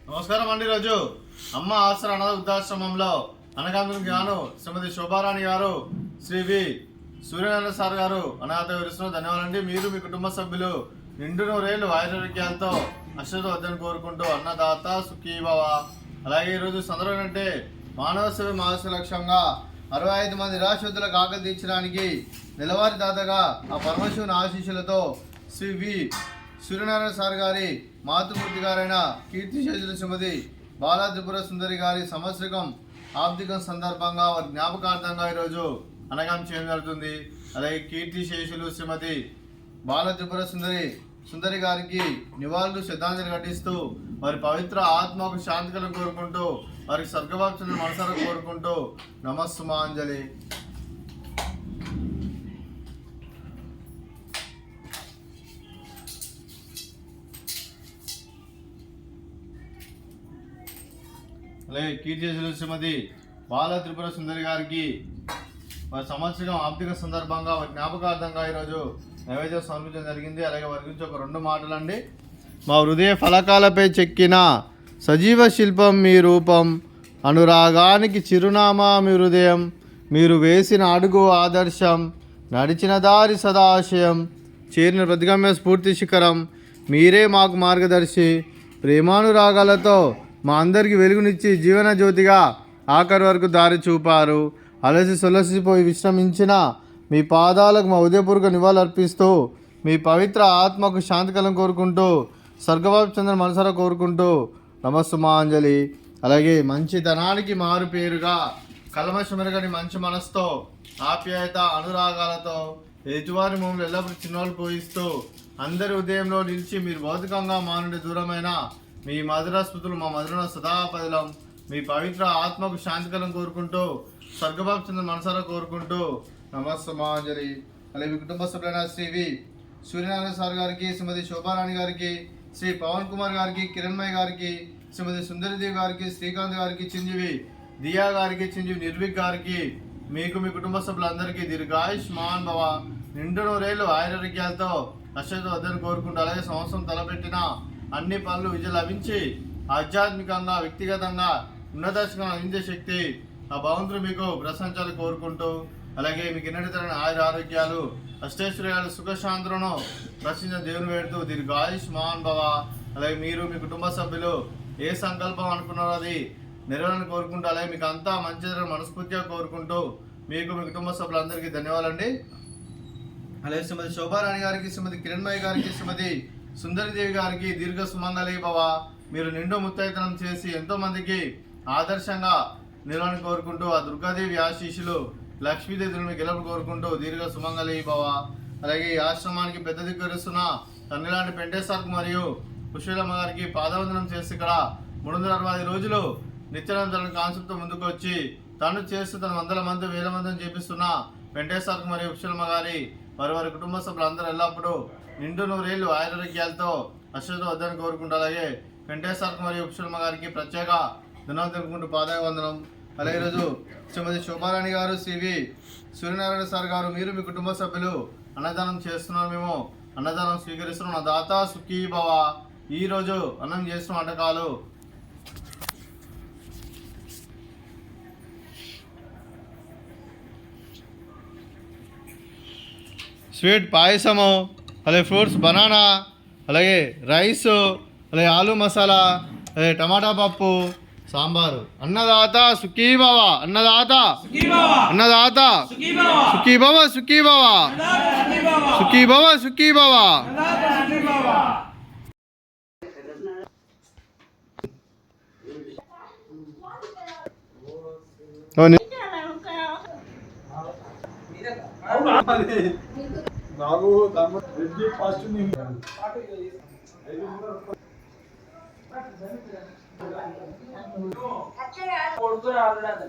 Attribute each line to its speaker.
Speaker 1: నమస్కారం అండి. రోజు అమ్మ ఆసరా అనాథ వృద్ధాశ్రమంలో అనగాంతులకు గాను శ్రీమతి శోభారాణి గారు, శ్రీ వి సూర్యనారాయణ సార్ గారు అనాథ విరుస్తున్న ధన్యవాదాలండి. మీరు మీ కుటుంబ సభ్యులు నిండు నూరేళ్లు ఆయుర్వేద్యాలతో అశ్వతో వద్దని కోరుకుంటూ అన్నదాత సుఖీభవ. అలాగే ఈరోజు సందర్భం అంటే మానవ సేవ మానవ లక్ష్యంగా 65 మంది నిరాశ్రితులకు ఆకలి తీర్చడానికి నెలవారీ దాతగా ఆ పరమశివుని ఆశీస్సులతో శ్రీ వి సూర్యనారాయణ సార్ గారి మాతృమూర్తి గారైన కీర్తిశేషులు శ్రీమతి బాలా త్రిపుర సుందరి గారి సంవత్సరికం ఆబ్దికం సందర్భంగా వారి జ్ఞాపకార్థంగా ఈరోజు అనగాం చేయడం జరుగుతుంది. అలాగే కీర్తిశేషులు శ్రీమతి బాలా త్రిపుర సుందరి గారికి నివాళులు శ్రద్ధాంజలి ఘటిస్తూ వారి పవిత్ర ఆత్మకు శాంతికలను కోరుకుంటూ వారికి స్వర్గవాప్తిని మనసారా కోరుకుంటూ నమస్సుమాంజలి. అలాగే కీర్తిశేషులు శ్రీమతి బాలా త్రిపుర సుందరి గారికి వారి సంవత్సరం ఆర్థిక సందర్భంగా వారి జ్ఞాపకార్థంగా ఈరోజు నైవేద్యం సమర్పించడం జరిగింది. అలాగే వారి గురించి ఒక 2 మాటలండి. మా హృదయ ఫలకాలపై చెక్కిన సజీవ శిల్పం మీ రూపం, అనురాగానికి చిరునామా మీ హృదయం, మీరు వేసిన అడుగు ఆదర్శం, నడిచిన దారి సదాశయం, చేరిన ప్రతిగమ్య స్ఫూర్తి శిఖరం, మీరే మాకు మార్గదర్శి, ప్రేమానురాగాలతో మా అందరికీ వెలుగునిచ్చి జీవన జ్యోతిగా ఆఖరి వరకు దారి చూపారు. అలసి సొలసిపోయి విశ్రమించిన మీ పాదాలకు మా ఉదయపూర్వక నివాళులు అర్పిస్తూ మీ పవిత్ర ఆత్మకు శాంతికలం కోరుకుంటూ స్వర్గవాపు చంద్ర మనసారా కోరుకుంటూ నమస్సుమాంజలి. అలాగే మంచితనానికి మారు పేరుగా కల్మషమెరగని మంచి మనసుతో ఆప్యాయత అనురాగాలతో ఎదుటివారి మమ్మల్ని ఎల్లప్పుడూ చిన్నోళ్ళు పోయిస్తూ అందరి ఉదయంలో నిలిచి మీరు భౌతికంగా మా నుండి దూరమైన మీ మధుర స్మృతులు మా మధుర సదాపదిలం, మీ పవిత్ర ఆత్మకు శాంతికలం కోరుకుంటూ స్వర్గబాబు చంద్ర మనసారా కోరుకుంటూ నమస్సుమాంజలి. అలాగే మీ కుటుంబ సభ్యులైన శ్రీ వి సూర్యనారాయణ సార్ గారికి, శ్రీమతి శోభారాణి గారికి, శ్రీ పవన్ కుమార్ గారికి, కిరణ్మయ్య గారికి, శ్రీమతి సుందరిదేవి గారికి, శ్రీకాంత్ గారికి, చిరంజీవి దియా గారికి, చిరంజీవి నిర్విక్ గారికి, మీకు మీ కుటుంబ సభ్యులందరికీ దీర్ఘాయుష్మాన్ భవ, నిండు నూరేళ్లు ఆయురారోగ్యాలతో అశ్వతో వద్దని కోరుకుంటూ అలాగే సంవత్సరం తలపెట్టిన అన్ని పనులు విజయం లభించి ఆధ్యాత్మికంగా వ్యక్తిగతంగా ఉన్నతాశంగా అందించే శక్తి ఆ భగవంతుడు మీకు ప్రశంసాలు కోరుకుంటూ అలాగే మీకు ఎన్నటితరమైన ఆయుర ఆరోగ్యాలు అష్టైశ్వర్యాలు సుఖశాంతులను ప్రశ్నించిన దేవుని వేడుతూ దీర్ఘాయుష్మాన్ భవ. అలాగే మీరు మీ కుటుంబ సభ్యులు ఏ సంకల్పం అనుకున్నారో అది నెరవేరాలని కోరుకుంటూ అలాగే మీకు అంతా మంచి జరగాలని మనస్ఫూర్తిగా కోరుకుంటూ మీకు మీ కుటుంబ సభ్యులందరికీ ధన్యవాదాలండి. అలాగే శ్రీమతి శోభారాణి గారికి, శ్రీమతి కిరణ్మయ్య గారికి, శ్రీమతి సుందరిదేవి గారికి దీర్ఘ సుమంగళి భవ, మీరు నిండు ముత్తైతనం చేసి ఎంతో మందికి ఆదర్శంగా నిలవని కోరుకుంటూ ఆ దుర్గాదేవి ఆశీస్సులు లక్ష్మీదేవిని మీకు ఎల్లప్పుడు కోరుకుంటూ దీర్ఘ సుమంగళి భవ. అలాగే ఈ ఆశ్రమానికి పెద్ద దిక్కురుస్తున్న తన్నిలాంటి పెంటేశ్వర్కు మరియు పుష్పలమ్మ గారికి పాదవందనం చేసి ఇక్కడ 360 రోజులు నిత్యానంద కాన్సెప్ట్తో ముందుకు వచ్చి తను చేస్తూ తన 100 మంది 1000 మందిని చేపిస్తున్న పెంటేశ్వర్కు మరియు పుష్పలమ్మ గారి వారి కుటుంబ సభ్యులందరూ ఎల్లప్పుడూ నిండు నూరేళ్లు ఆయురారోగ్యాలతో అశ్వతో వద్దని కోరుకుంటూ అలాగే వెంకటేశ్వర మరియు ఉపశర్మ గారికి ప్రత్యేక ధన్యవాదాలు తెలుపుకుంటూ పాదాభివందనం. అలాగే ఈరోజు శ్రీమతి శోభారాణి గారు, శ్రీ వి సూర్యనారాయణ సార్ గారు, మీరు మీ కుటుంబ సభ్యులు అన్నదానం చేస్తున్నారు, మేము అన్నదానం స్వీకరిస్తున్నాం. నా దాత సుఖీభవ. ఈరోజు అన్నం చేస్తున్న వంటకాలు స్వీట్ పాయసము, అలాగే ఫ్రూట్స్ బనానా, అలాగే రైస్, అలాగే ఆలు మసాలా, అలాగే టమాటా పప్పు, సాంబారు. అన్నదాత సుఖీభవ, అన్నదాత అన్నదాత సుఖీభవ సుఖీభవ సుఖీభవ సుఖీభవ.
Speaker 2: బాబు ఫస్ట్ కొడుకు రాదు